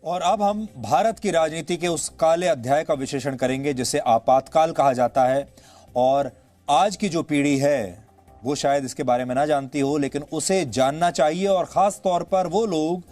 और अब हम भारत की राजनीति के उस काले अध्याय का विश्लेषण करेंगे जिसे आपातकाल कहा जाता है। और आज की जो पीढ़ी है वो शायद इसके बारे में ना जानती हो, लेकिन उसे जानना चाहिए। और खास तौर पर वो लोग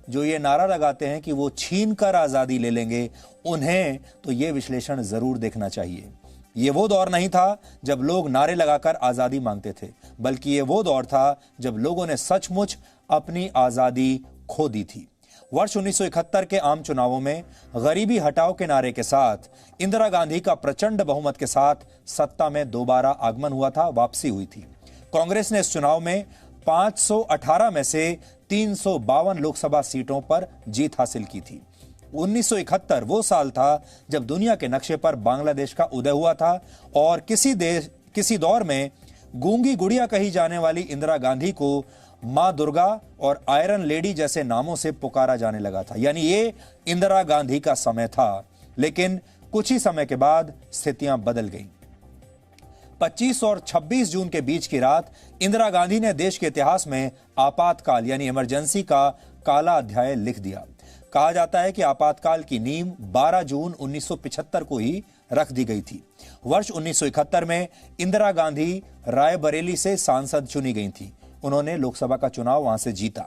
जो ये नारा लगाते हैं कि वो छीन कर आजादी ले लेंगे, उन्हें तो ये विश्लेषण जरूर देखना चाहिए। ये वो दौर नहीं था जब लोग नारे लगाकर आजादी मांगते थे, बल्कि ये वो दौर था जब लोगों ने सचमुच अपनी आजादी खो दी थी। वर्ष 1971 के आम चुनावों में गरीबी हटाओ के नारे के साथ इंदिरा गांधी का प्रचंड बहुमत के साथ सत्ता में दोबारा आगमन हुआ था, वापसी हुई थी। कांग्रेस ने इस चुनाव में 518 में से 352 लोकसभा सीटों पर जीत हासिल की थी। 1971 वो साल था जब दुनिया के नक्शे पर बांग्लादेश का उदय हुआ था और किसी दौर में गूंगी गुड़िया कही जाने वाली इंदिरा गांधी को मां दुर्गा और आयरन लेडी जैसे नामों से पुकारा जाने लगा था। यानी ये इंदिरा गांधी का समय था, लेकिन कुछ ही समय के बाद स्थितियां बदल गईं। 25 और 26 जून के बीच की रात इंदिरा गांधी ने देश के इतिहास में आपातकाल यानी इमरजेंसी का काला अध्याय लिख दिया। कहा जाता है कि आपातकाल की नींव 12 जून 1975 को ही रख दी गई थी। वर्ष 1971 में इंदिरा गांधी रायबरेली से सांसद चुनी गई थी। उन्होंने लोकसभा का चुनाव वहां से जीता।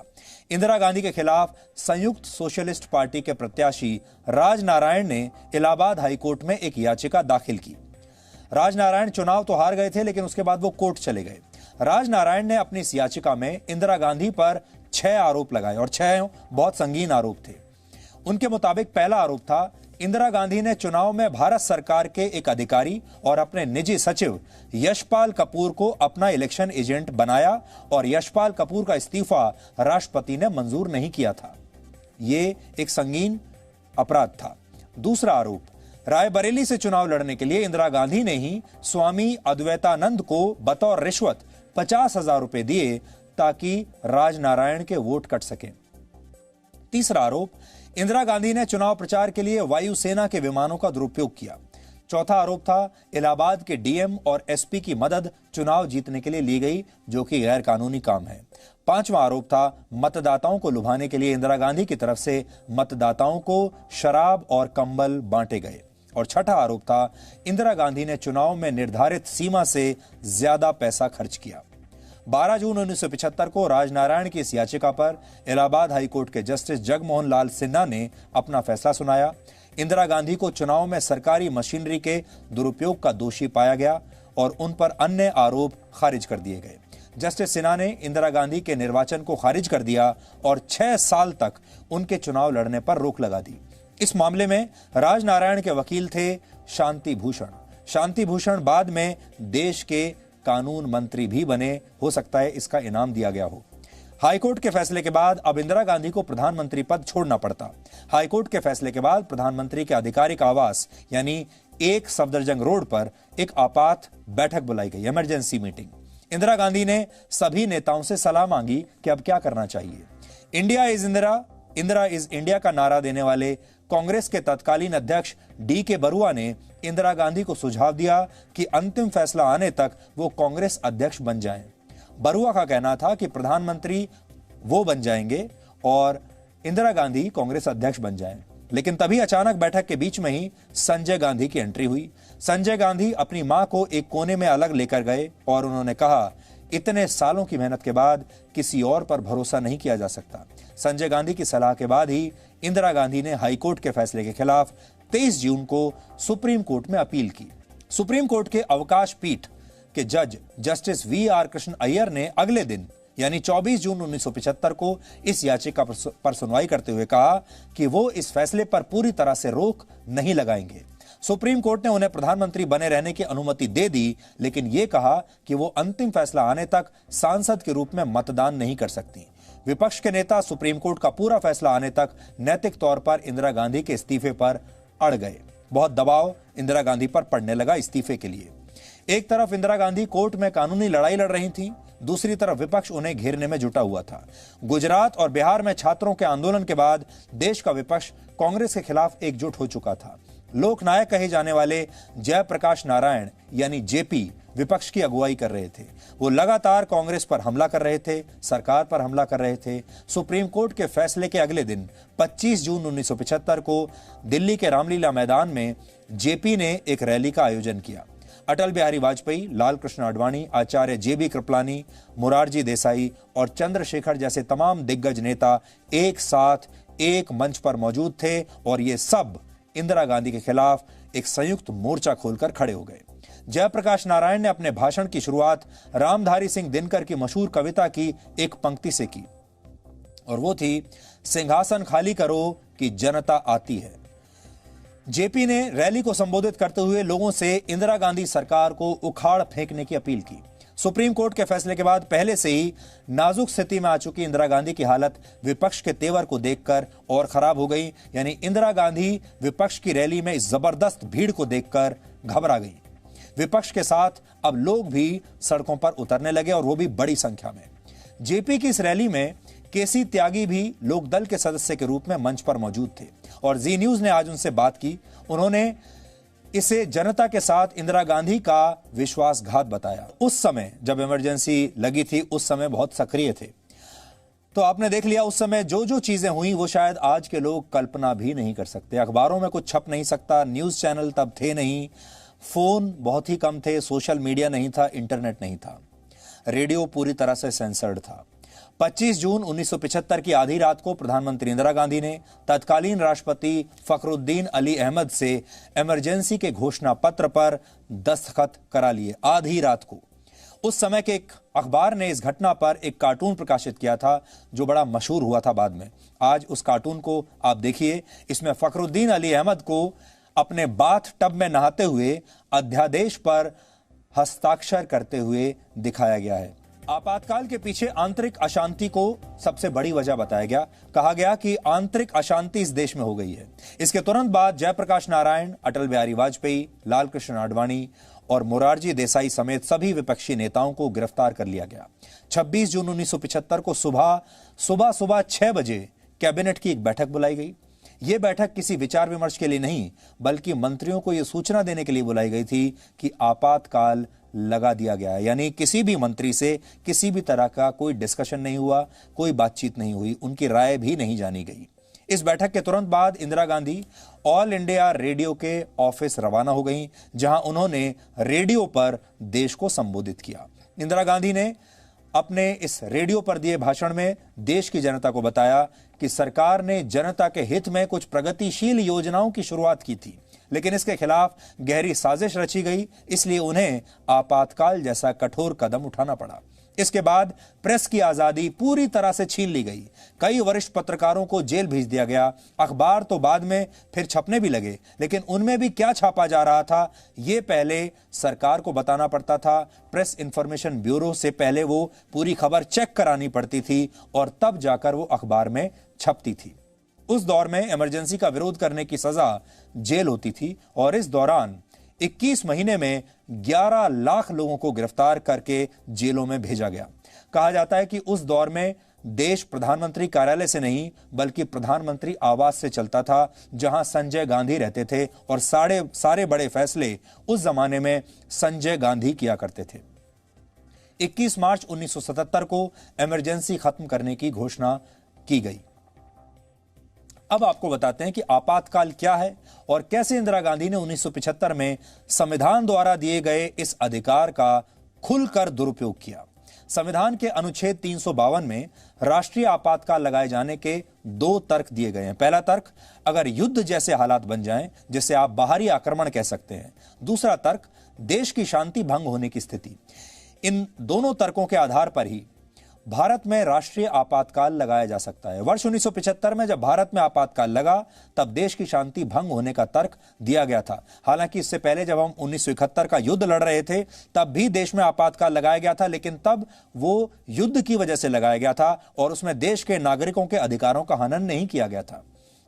इंदिरा गांधी के खिलाफ संयुक्त सोशलिस्ट पार्टी के प्रत्याशी राजनारायण ने इलाहाबाद हाईकोर्ट में एक याचिका दाखिल की। राजनारायण चुनाव तो हार गए थे, लेकिन उसके बाद वो कोर्ट चले गए। राजनारायण ने अपनी इस याचिका में इंदिरा गांधी पर 6 आरोप लगाए और 6 बहुत संगीन आरोप थे। उनके मुताबिक पहला आरोप था, इंदिरा गांधी ने चुनाव में भारत सरकार के एक अधिकारी और अपने निजी सचिव यशपाल कपूर को अपना इलेक्शन एजेंट बनाया और यशपाल कपूर का इस्तीफा राष्ट्रपति ने मंजूर नहीं किया था। यह एक संगीन अपराध था। दूसरा आरोप, रायबरेली से चुनाव लड़ने के लिए इंदिरा गांधी ने ही स्वामी अद्वैतानंद को बतौर रिश्वत 50,000 रुपए दिए ताकि राजनारायण के वोट कट सके। तीसरा आरोप, इंदिरा गांधी ने चुनाव प्रचार के लिए वायुसेना के विमानों का दुरुपयोग किया। चौथा आरोप था, इलाहाबाद के डीएम और एसपी की मदद चुनाव जीतने के लिए ली गई, जो कि गैर कानूनी काम है। पांचवा आरोप था, मतदाताओं को लुभाने के लिए इंदिरा गांधी की तरफ से मतदाताओं को शराब और कंबल बांटे गए। और छठा आरोप था, इंदिरा गांधी ने चुनाव में निर्धारित सीमा से ज्यादा पैसा खर्च किया। 12 जून 1975 को राजनारायण की इस याचिका पर इलाहाबाद हाईकोर्ट के जस्टिस जगमोहन लाल सिन्हा ने अपना फैसला सुनाया। इंदिरा गांधी को चुनाव में सरकारी मशीनरी के दुरुपयोग का दोषी पाया गया और उन पर अन्य आरोप खारिज कर दिए गए। जस्टिस सिन्हा ने इंदिरा गांधी के निर्वाचन को खारिज कर दिया और 6 साल तक उनके चुनाव लड़ने पर रोक लगा दी। इस मामले में राजनारायण के वकील थे शांति भूषण। शांति भूषण बाद में देश के कानून मंत्री भी बने, हो सकता है इसका इनाम दिया गया हो। हाईकोर्ट के फैसले के बाद अब इंदिरा गांधी को प्रधानमंत्री पद छोड़ना पड़ता। हाईकोर्ट के फैसले के बाद प्रधानमंत्री के आधिकारिक आवास यानी 1 सफदरजंग रोड पर एक आपात बैठक बुलाई गई, इमरजेंसी मीटिंग। इंदिरा गांधी ने सभी नेताओं से सलाह मांगी कि अब क्या करना चाहिए। India is Indira, Indira is India का नारा देने वाले कांग्रेस के तत्कालीन अध्यक्ष डी.के. बरुआ ने इंदिरा गांधी को सुझाव दिया कि अंतिम फैसला आने तक वो कांग्रेस अध्यक्ष बन जाएं। बरुआ का कहना था कि प्रधानमंत्री वो बन जाएंगे और इंदिरा गांधी कांग्रेस अध्यक्ष बन जाएं। लेकिन तभी अचानक बैठक के बीच में ही संजय गांधी की एंट्री हुई। संजय गांधी अपनी मां को एक कोने में अलग लेकर गए और उन्होंने कहा, इतने सालों की मेहनत के बाद किसी और पर भरोसा नहीं किया जा सकता। संजय गांधी की सलाह के बाद ही इंदिरा गांधी ने हाईकोर्ट के फैसले के खिलाफ 23 जून को सुप्रीम कोर्ट में अपील की। सुप्रीम कोर्ट के अवकाश पीठ के जज जस्टिस वी.आर. कृष्ण अय्यर ने अगले दिन यानी 24 जून 1975 को इस याचिका पर सुनवाई करते हुए कहा कि वो इस फैसले पर पूरी तरह से रोक नहीं लगाएंगे। सुप्रीम कोर्ट ने उन्हें प्रधानमंत्री बने रहने की अनुमति दे दी, लेकिन यह कहा कि वो अंतिम फैसला आने तक सांसद के रूप में मतदान नहीं कर सकती। विपक्ष के नेता सुप्रीम कोर्ट का पूरा फैसला आने तक नैतिक तौर पर इंदिरा गांधी के इस्तीफे पर अड़ गए। बहुत दबाव इंदिरा गांधी पर पड़ने लगा इस्तीफे के लिए। एक तरफ इंदिरा गांधी कोर्ट में कानूनी लड़ाई लड़ रही थी, दूसरी तरफ विपक्ष उन्हें घेरने में जुटा हुआ था। गुजरात और बिहार में छात्रों के आंदोलन के बाद देश का विपक्ष कांग्रेस के खिलाफ एकजुट हो चुका था। लोकनायक कहे जाने वाले जयप्रकाश नारायण यानी जेपी विपक्ष की अगुवाई कर रहे थे। वो लगातार कांग्रेस पर हमला कर रहे थे, सरकार पर हमला कर रहे थे। सुप्रीम कोर्ट के फैसले के अगले दिन 25 जून 1975 को दिल्ली के रामलीला मैदान में जेपी ने एक रैली का आयोजन किया। अटल बिहारी वाजपेयी, लाल कृष्ण आडवाणी, आचार्य जेबी कृपलानी, मोरारजी देसाई और चंद्रशेखर जैसे तमाम दिग्गज नेता एक साथ एक मंच पर मौजूद थे और ये सब इंदिरा गांधी के खिलाफ एक संयुक्त मोर्चा खोलकर खड़े हो गए। जयप्रकाश नारायण ने अपने भाषण की शुरुआत रामधारी सिंह दिनकर की मशहूर कविता की एक पंक्ति से की और वो थी, सिंहासन खाली करो कि जनता आती है। जेपी ने रैली को संबोधित करते हुए लोगों से इंदिरा गांधी सरकार को उखाड़ फेंकने की अपील की। सुप्रीम कोर्ट के फैसले के बाद पहले से ही नाजुक स्थिति में आ चुकी इंदिरा गांधी की हालत विपक्ष के तेवर को देखकर और खराब हो गई। यानी इंदिरा गांधी विपक्ष की रैली में इस जबरदस्त भीड़ को देखकर घबरा गई। विपक्ष के साथ अब लोग भी सड़कों पर उतरने लगे और वो भी बड़ी संख्या में। जेपी की इस रैली में केसी त्यागी भी लोकदल के सदस्य के रूप में मंच पर मौजूद थे और जी न्यूज ने आज उनसे बात की। उन्होंने इसे जनता के साथ इंदिरा गांधी का विश्वासघात बताया। उस समय जब इमरजेंसी लगी थी उस समय बहुत सक्रिय थे। तो आपने देख लिया उस समय जो जो चीजें हुई वो शायद आज के लोग कल्पना भी नहीं कर सकते। अखबारों में कुछ छप नहीं सकता, न्यूज चैनल तब थे नहीं, फोन बहुत ही कम थे, सोशल मीडिया नहीं था, इंटरनेट नहीं था, रेडियो पूरी तरह से सेंसर्ड था। 25 जून 1975 की आधी रात को प्रधानमंत्री इंदिरा गांधी ने तत्कालीन राष्ट्रपति फखरुद्दीन अली अहमद से इमरजेंसी के घोषणा पत्र पर दस्तखत करा लिए। आधी रात को उस समय के एक अखबार ने इस घटना पर एक कार्टून प्रकाशित किया था जो बड़ा मशहूर हुआ था बाद में। आज उस कार्टून को आप देखिए। इसमें फखरुद्दीन अली अहमद को अपने बाथ टब में नहाते हुए अध्यादेश पर हस्ताक्षर करते हुए दिखाया गया है। आपातकाल के पीछे आंतरिक अशांति को सबसे बड़ी वजह बताया गया। कहा गया कि आंतरिक अशांति इस देश में हो गई है। इसके तुरंत बाद जयप्रकाश नारायण, अटल बिहारी वाजपेयी, लाल कृष्ण आडवाणी और मोरारजी देसाई समेत सभी विपक्षी नेताओं को गिरफ्तार कर लिया गया। 26 जून 1975 को सुबह 6 बजे कैबिनेट की एक बैठक बुलाई गई। यह बैठक किसी विचार विमर्श के लिए नहीं बल्कि मंत्रियों को यह सूचना देने के लिए बुलाई गई थी कि आपातकाल लगा दिया गया है। यानी किसी भी मंत्री से किसी भी तरह का कोई डिस्कशन नहीं हुआ, कोई बातचीत नहीं हुई, उनकी राय भी नहीं जानी गई। इस बैठक के तुरंत बाद Indira Gandhi all India radio के ऑफिस रवाना हो गईं, जहां उन्होंने रेडियो पर देश को संबोधित किया। इंदिरा गांधी ने अपने इस रेडियो पर दिए भाषण में देश की जनता को बताया कि सरकार ने जनता के हित में कुछ प्रगतिशील योजनाओं की शुरुआत की थी, लेकिन इसके खिलाफ गहरी साजिश रची गई, इसलिए उन्हें आपातकाल जैसा कठोर कदम उठाना पड़ा। इसके बाद प्रेस की आजादी पूरी तरह से छीन ली गई। कई वरिष्ठ पत्रकारों को जेल भेज दिया गया। अखबार तो बाद में फिर छपने भी लगे, लेकिन उनमें भी क्या छापा जा रहा था ये पहले सरकार को बताना पड़ता था। प्रेस इंफॉर्मेशन ब्यूरो से पहले वो पूरी खबर चेक करानी पड़ती थी और तब जाकर वो अखबार में छपती थी। उस दौर में इमरजेंसी का विरोध करने की सजा जेल होती थी और इस दौरान 21 महीने में 11 लाख लोगों को गिरफ्तार करके जेलों में भेजा गया। कहा जाता है कि उस दौर में देश प्रधानमंत्री कार्यालय से नहीं बल्कि प्रधानमंत्री आवास से चलता था, जहां संजय गांधी रहते थे और सारे बड़े फैसले उस जमाने में संजय गांधी किया करते थे। 21 मार्च 1977 को इमरजेंसी खत्म करने की घोषणा की गई। अब आपको बताते हैं कि आपातकाल क्या है और कैसे इंदिरा गांधी ने 1975 में संविधान द्वारा दिए गए इस अधिकार का खुलकर दुरुपयोग किया। संविधान के अनुच्छेद 352 में राष्ट्रीय आपातकाल लगाए जाने के 2 तर्क दिए गए हैं। पहला तर्क, अगर युद्ध जैसे हालात बन जाएं, जिसे आप बाहरी आक्रमण कह सकते हैं। दूसरा तर्क, देश की शांति भंग होने की स्थिति। इन दोनों तर्कों के आधार पर ही भारत में राष्ट्रीय आपातकाल लगाया जा सकता है। वर्ष 1975 में जब भारत में आपातकाल लगा तब देश की शांति भंग होने का तर्क दिया गया था। हालांकि इससे पहले जब हम 1971 का युद्ध लड़ रहे थे तब भी देश में आपातकाल लगाया गया था, लेकिन तब वो युद्ध की वजह से लगाया गया था और उसमें देश के नागरिकों के अधिकारों का हनन नहीं किया गया था।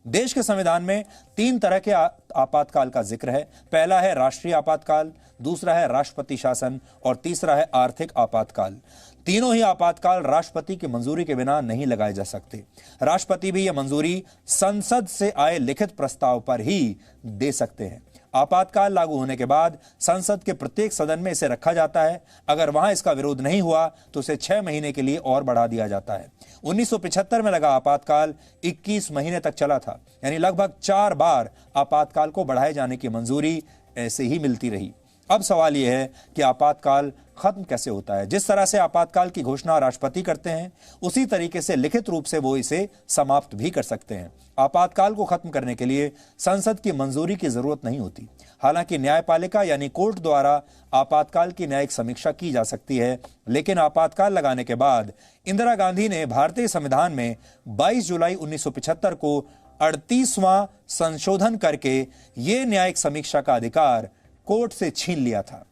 देश के संविधान में 3 तरह के आपातकाल का जिक्र है। पहला है राष्ट्रीय आपातकाल, दूसरा है राष्ट्रपति शासन और तीसरा है आर्थिक आपातकाल। तीनों ही आपातकाल राष्ट्रपति की मंजूरी के बिना नहीं लगाए जा सकते। राष्ट्रपति भी यह मंजूरी संसद से आए लिखित प्रस्ताव पर ही दे सकते हैं। आपातकाल लागू होने के बाद संसद के प्रत्येक सदन में इसे रखा जाता है। अगर वहां इसका विरोध नहीं हुआ तो इसे 6 महीने के लिए और बढ़ा दिया जाता है। 1975 में लगा आपातकाल 21 महीने तक चला था, यानी लगभग 4 बार आपातकाल को बढ़ाए जाने की मंजूरी ऐसे ही मिलती रही। अब सवाल यह है कि आपातकाल खत्म कैसे होता है। जिस तरह से आपातकाल की घोषणा राष्ट्रपति करते हैं, उसी तरीके से लिखित रूप से वो इसे समाप्त भी कर सकते हैं। आपातकाल को खत्म करने के लिए संसद की मंजूरी की जरूरत नहीं होती। हालांकि न्यायपालिका यानी कोर्ट द्वारा आपातकाल की न्यायिक समीक्षा की जा सकती है, लेकिन आपातकाल लगाने के बाद इंदिरा गांधी ने भारतीय संविधान में 22 जुलाई 1975 को 38वां संशोधन करके ये न्यायिक समीक्षा का अधिकार कोर्ट से छीन लिया था।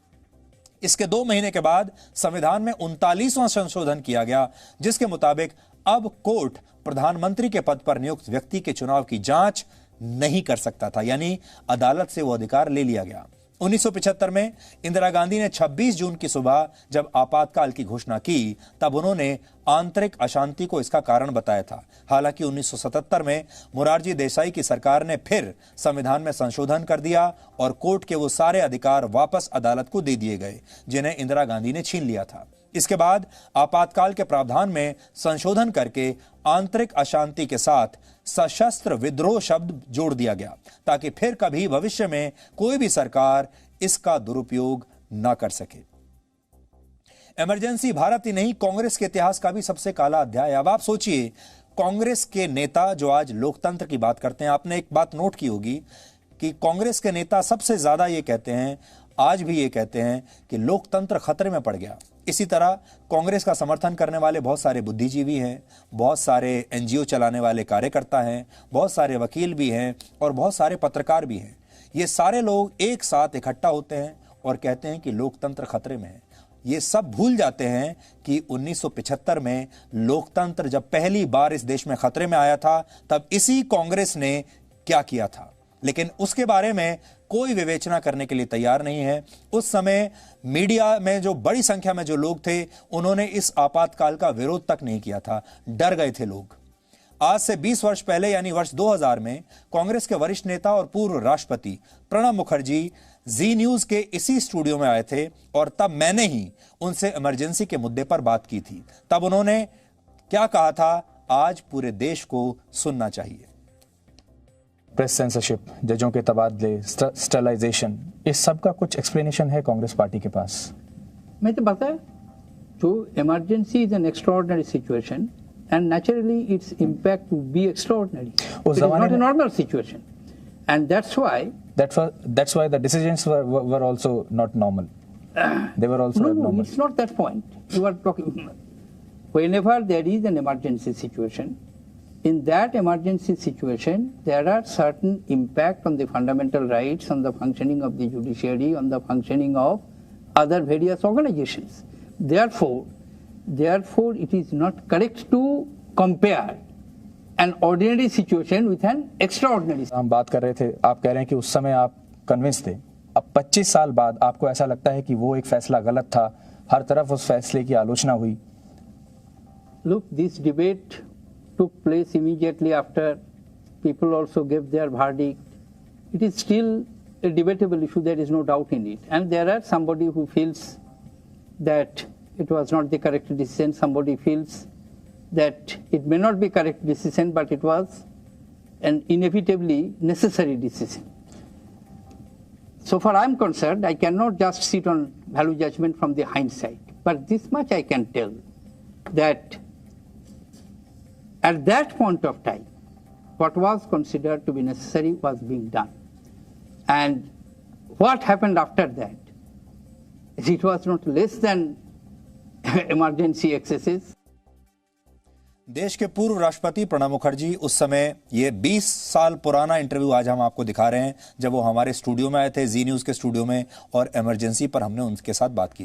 इसके 2 महीने के बाद संविधान में 39वां संशोधन किया गया, जिसके मुताबिक अब कोर्ट प्रधानमंत्री के पद पर नियुक्त व्यक्ति के चुनाव की जांच नहीं कर सकता था, यानी अदालत से वो अधिकार ले लिया गया। 1975 में इंदिरा गांधी ने 26 जून की सुबह जब आपातकाल की घोषणा की, तब उन्होंने आंतरिक अशांति को इसका कारण बताया था। हालांकि 1977 में मोरारजी देसाई की सरकार ने फिर संविधान में संशोधन कर दिया और कोर्ट के वो सारे अधिकार वापस अदालत को दे दिए गए जिन्हें इंदिरा गांधी ने छीन लिया था। इसके बाद आपातकाल के प्रावधान में संशोधन करके आंतरिक अशांति के साथ सशस्त्र विद्रोह शब्द जोड़ दिया गया, ताकि फिर कभी भविष्य में कोई भी सरकार इसका दुरुपयोग न कर सके। इमरजेंसी भारत ही नहीं, कांग्रेस के इतिहास का भी सबसे काला अध्याय। अब आप सोचिए, कांग्रेस के नेता जो आज लोकतंत्र की बात करते हैं, आपने एक बात नोट की होगी कि कांग्रेस के नेता सबसे ज्यादा ये कहते हैं, आज भी ये कहते हैं कि लोकतंत्र खतरे में पड़ गया। इसी तरह कांग्रेस का समर्थन करने वाले बहुत सारे बुद्धिजीवी हैं, बहुत सारे एनजीओ चलाने वाले कार्यकर्ता हैं, बहुत सारे वकील भी हैं और बहुत सारे पत्रकार भी हैं। ये सारे लोग एक साथ इकट्ठा होते हैं और कहते हैं कि लोकतंत्र खतरे में है। ये सब भूल जाते हैं कि 1975 में लोकतंत्र जब पहली बार इस देश में खतरे में आया था, तब इसी कांग्रेस ने क्या किया था, लेकिन उसके बारे में कोई विवेचना करने के लिए तैयार नहीं है। उस समय मीडिया में जो बड़ी संख्या में जो लोग थे, उन्होंने इस आपातकाल का विरोध तक नहीं किया था, डर गए थे लोग। आज से 20 वर्ष पहले यानी वर्ष 2000 में कांग्रेस के वरिष्ठ नेता और पूर्व राष्ट्रपति प्रणब मुखर्जी जी न्यूज के इसी स्टूडियो में आए थे और तब मैंने ही उनसे इमरजेंसी के मुद्दे पर बात की थी। तब उन्होंने क्या कहा था, आज पूरे देश को सुनना चाहिए। प्रेस सेंसरशिप, जजों के तबादले, स्टरलाइजेशन, इस सब का कुछ एक्सप्लेनेशन है कांग्रेस पार्टी के पास? मैं तो बताया, तो emergency is an extraordinary situation and naturally its impact would be extraordinary. It is not a normal situation, and that's why the decisions were also not normal. They were also abnormal. No, it's not that point. You are talking. Whenever there is an emergency situation, in that emergency situation, there are certain impact on the fundamental rights, on the functioning of the judiciary, on the functioning of other various organizations. Therefore, it is not correct to compare an ordinary situation with an extraordinary. हम बात कर रहे थे, आप कह रहे हैं कि उस समय आप कन्विंस थे। अब 25 साल बाद आपको ऐसा लगता है कि वो एक फैसला गलत था, हर तरफ उस फैसले की आलोचना हुई? Look, this debate took place immediately after people also gave their verdict. It is still a debatable issue, there is no doubt in it. And there are somebody who feels that it was not the correct decision. Somebody feels that it may not be correct decision, but it was an inevitably necessary decision. So far I am concerned, I cannot just sit on value judgment from the hindsight. But this much I can tell, that at that point of time, what was considered to be necessary was being done. And what happened after that, it was not less than emergency axes. देश के पूर्व राष्ट्रपति प्रणब मुखर्जी, उस समय ये 20 साल पुराना interview आज हम आपको दिखा रहे हैं, जब वो हमारे स्टूडियो में आए थे, जी न्यूज के स्टूडियो में, और इमरजेंसी पर हमने उनके साथ बात की।